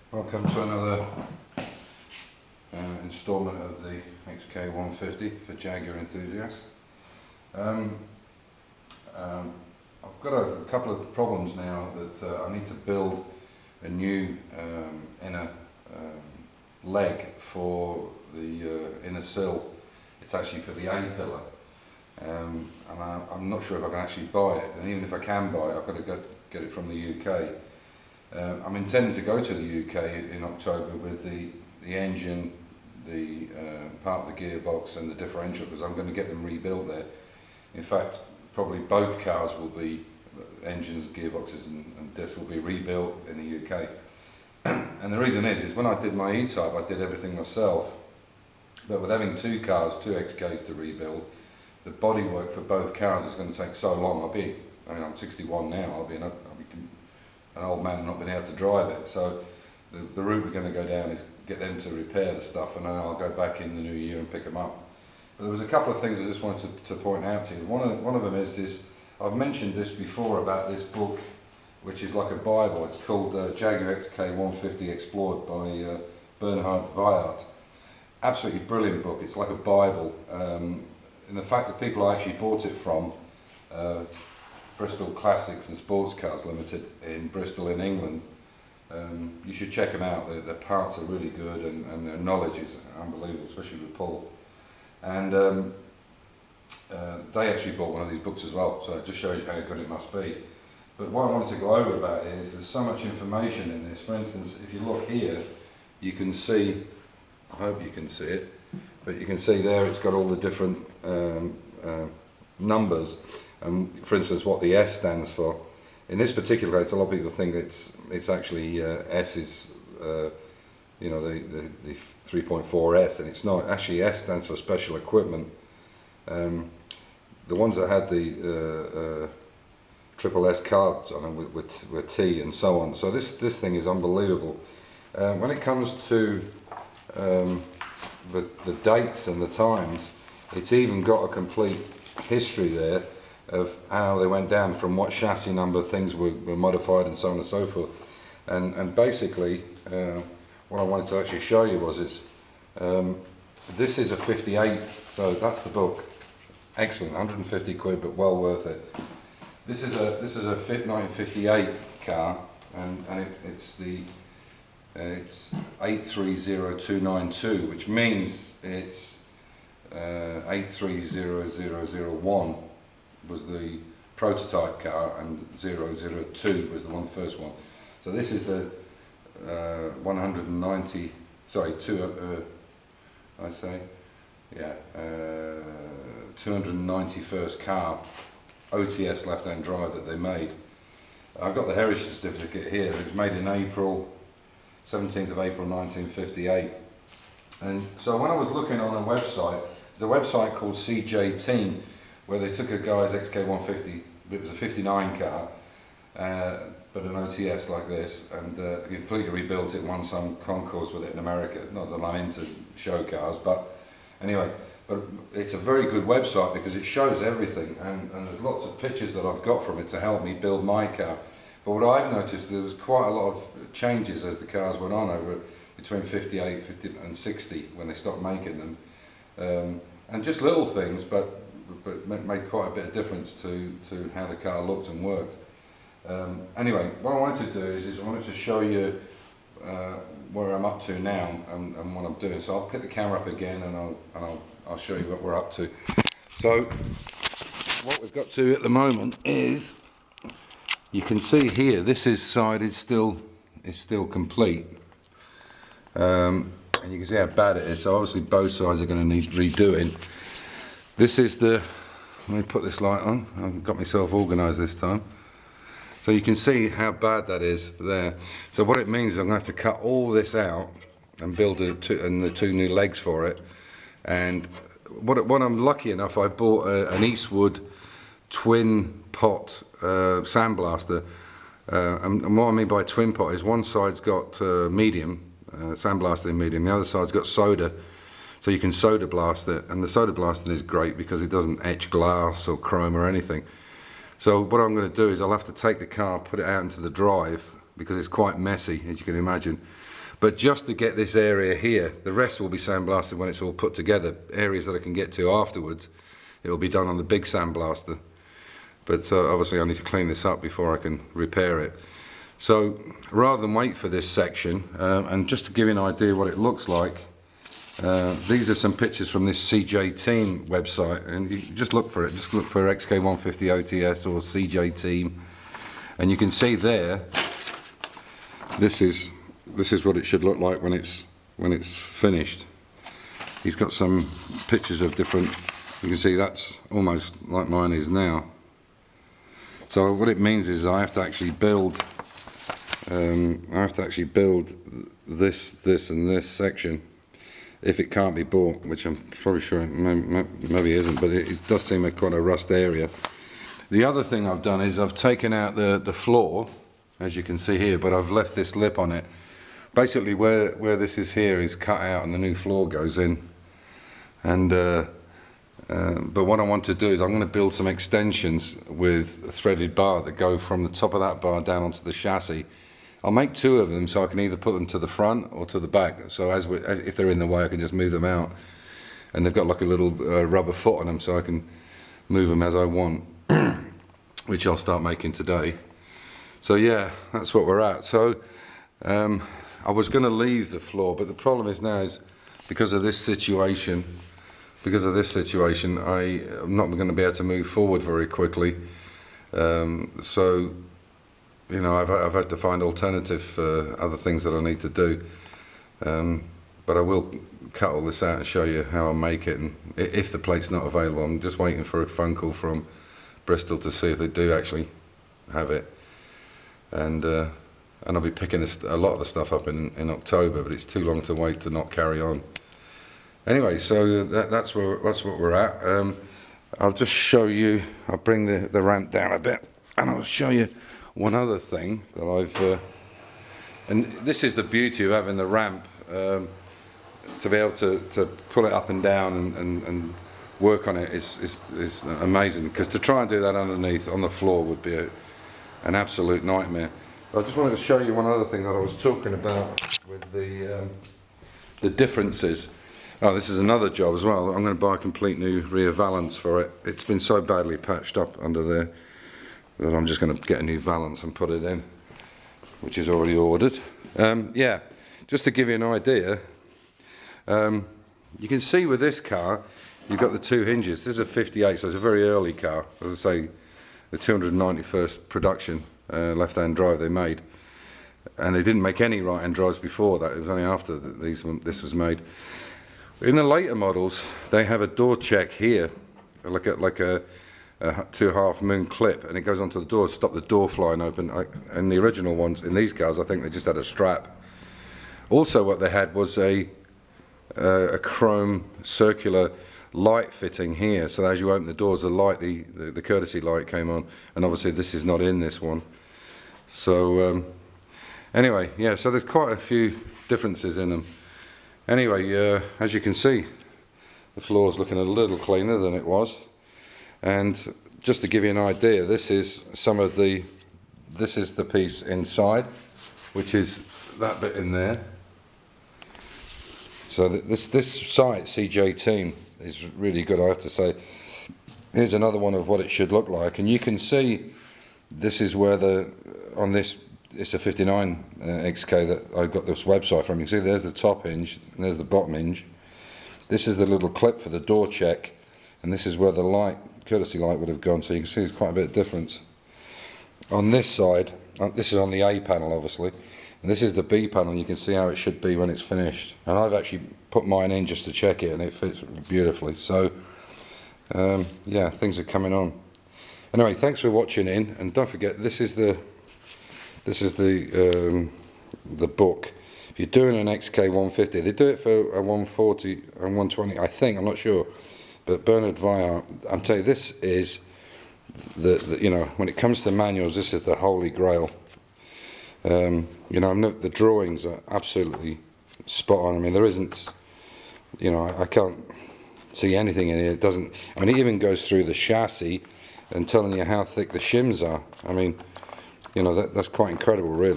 Welcome to another instalment of the XK150 for Jaguar enthusiasts. I've got a couple of problems now that I need to build a new inner leg for the inner sill. It's actually for the A-pillar, and I'm not sure if I can actually buy it, and even if I can buy it, I've got to get it from the UK. I'm intending to go to the UK in October with the engine, the part of the gearbox and the differential, because I'm going to get them rebuilt there. In fact, probably both cars will be, engines, gearboxes and discs will be rebuilt in the UK. And the reason is when I did my E-Type, I did everything myself, but with having two cars, two XKs to rebuild, the bodywork for both cars is going to take so long. I'm 61 now, I'll be an old man not being able to drive it, so the route we're going to go down is get them to repair the stuff, and then I'll go back in the new year and pick them up. But there was a couple of things I just wanted to point out to you. One of them is this. I've mentioned this before about this book, which is like a Bible. It's called Jaguar XK150 Explored by Bernhard Weyert. Absolutely brilliant book. It's like a Bible. And the fact that people I actually bought it from, Bristol Classics and Sports Cars Limited in Bristol in England, you should check them out. Their parts are really good, and their knowledge is unbelievable, especially with Paul. And they actually bought one of these books as well, so it just shows you how good it must be. But what I wanted to go over about is there's so much information in this. For instance, if you look here, you can see, I hope you can see it, but you can see there it's got all the different numbers. For instance, what the S stands for. In this particular case, a lot of people think it's actually S is the 3.4S, and it's not. Actually, S stands for special equipment. The ones that had the triple S cards on them were T and so on. So this thing is unbelievable. When it comes to the dates and the times, it's even got a complete history there of how they went down, from what chassis number things were modified and so on and so forth. And basically what I wanted to actually show you was this is a 58, so that's the book. Excellent, 150 quid, but well worth it. This is a 1958 car, and it's 830292, which means it's 830001 was the prototype car, and 002 was the first one. So this is the 291st car OTS left-hand drive that they made. I've got the heritage certificate here. It was made in April, 17th of April 1958. And so when I was looking on a website, there's a website called CJ Team, where they took a guy's XK150, it was a 59 car, but an OTS like this, and they completely rebuilt it, won some concourse with it in America. Not that I'm into show cars, but anyway, but it's a very good website because it shows everything, and there's lots of pictures that I've got from it to help me build my car. But what I've noticed, there was quite a lot of changes as the cars went on over between 58, 50 and 60 when they stopped making them, and just little things, but made quite a bit of difference to how the car looked and worked. Anyway, what I wanted to do is I wanted to show you where I'm up to now and what I'm doing. So I'll pick the camera up again, and I'll show you what we're up to. So what we've got to at the moment is, you can see here, this side is still complete, and you can see how bad it is. So obviously both sides are going to need redoing. This is let me put this light on. I've got myself organised this time. So you can see how bad that is there. So what it means is I'm going to have to cut all this out and build the two new legs for it. And what I'm lucky enough, I bought an Eastwood twin pot sandblaster. And what I mean by twin pot is one side's got medium, sandblasting medium, the other side's got soda. So you can soda blast it, and the soda blasting is great because it doesn't etch glass or chrome or anything. So what I'm going to do is I'll have to take the car, put it out into the drive, because it's quite messy, as you can imagine. But just to get this area here, the rest will be sandblasted when it's all put together. Areas that I can get to afterwards, it will be done on the big sandblaster. But obviously I need to clean this up before I can repair it. So rather than wait for this section, and just to give you an idea what it looks like, these are some pictures from this CJ Team website, and you just look for it. Just look for XK150 OTS or CJ Team, and you can see there. This is what it should look like when it's finished. He's got some pictures of different. You can see that's almost like mine is now. So what it means is I have to actually build. I have to actually build this, and this section. If it can't be bought, which I'm probably sure it maybe isn't, but it does seem like quite a rust area. The other thing I've done is I've taken out the floor, as you can see here, but I've left this lip on it. Basically where this is here is cut out and the new floor goes in. And but what I want to do is I'm going to build some extensions with a threaded bar that go from the top of that bar down onto the chassis. I'll make two of them, so I can either put them to the front or to the back. So if they're in the way, I can just move them out. And they've got like a little rubber foot on them, so I can move them as I want, which I'll start making today. So yeah, that's what we're at. So I was going to leave the floor, but the problem is now is because of this situation, I'm not going to be able to move forward very quickly. So, you know, I've had to find alternative other things that I need to do. But I will cut all this out and show you how I make it. And if the plate's not available, I'm just waiting for a phone call from Bristol to see if they do actually have it. And I'll be picking a lot of the stuff up in October, but it's too long to wait to not carry on. Anyway, so that's what we're at. I'll just show you. I'll bring the ramp down a bit, and I'll show you one other thing that I've. And this is the beauty of having the ramp, to be able to pull it up and down and work on it is amazing. Because to try and do that underneath on the floor would be an absolute nightmare. I just wanted to show you one other thing that I was talking about with the differences. Oh, this is another job as well. I'm going to buy a complete new rear valance for it. It's been so badly patched up under there that I'm just going to get a new valance and put it in, which is already ordered. Yeah, just to give you an idea, you can see with this car, you've got the two hinges. This is a 58, so it's a very early car. As I say, the 291st production left-hand drive they made. And they didn't make any right-hand drives before that. It was only after this was made. In the later models, they have a door check here, like a 2.5 moon clip, and it goes onto the door to stop the door flying open. And the original ones, in these cars, I think they just had a strap. Also what they had was a chrome circular light fitting here, so as you open the doors, the light, the courtesy light came on, and obviously this is not in this one. So anyway, yeah, so there's quite a few differences in them. Anyway, as you can see, the floor's looking a little cleaner than it was. And just to give you an idea, this is the piece inside, which is that bit in there. So this site, CJ Team, is really good, I have to say. Here's another one of what it should look like, and you can see this is where on this, it's a 59 XK that I got this website from. You can see there's the top hinge, and there's the bottom hinge. This is the little clip for the door check, and this is where the courtesy light would have gone, so you can see there's quite a bit of difference. On this side, this is on the A panel obviously, and this is the B panel, and you can see how it should be when it's finished. And I've actually put mine in just to check it, and it fits beautifully. So yeah, things are coming on. Anyway, thanks for watching in, and don't forget, this is the book. If you're doing an XK150, they do it for a 140 and 120, I think, I'm not sure. But Bernard Vaillant, I'll tell you, this is you know, when it comes to manuals, this is the holy grail. You know, the drawings are absolutely spot on. I mean, there isn't, you know, I can't see anything in here. It doesn't, I mean, it even goes through the chassis and telling you how thick the shims are. I mean, you know, that's quite incredible, really.